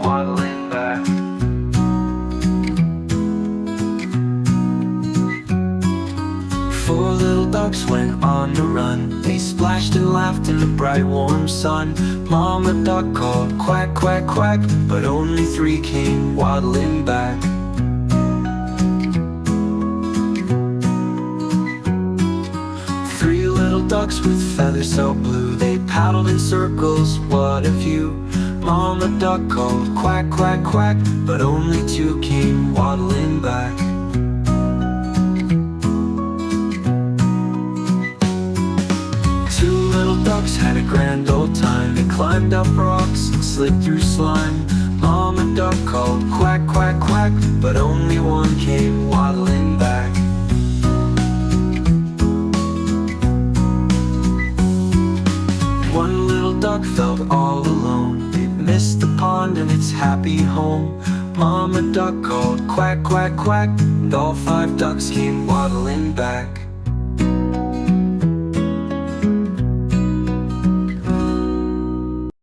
waddling back. Four little ducks went on a run. They splashed and laughed in the bright warm sun. Mama duck called quack, quack, quack, but only three came waddling back. Three little ducks with feathers so blue, they paddled in circles, what a view. Mama duck called quack, quack, quack, but only two came waddling back. Two little ducks had a grand old time. They climbed up rocks and slid through slime. Mama duck called quack, quack, quack, but only one came waddling back. One little duck felt all alone. It missed the pond and its happy home. Mama duck called quack, quack, quack, and all five ducks came waddling back.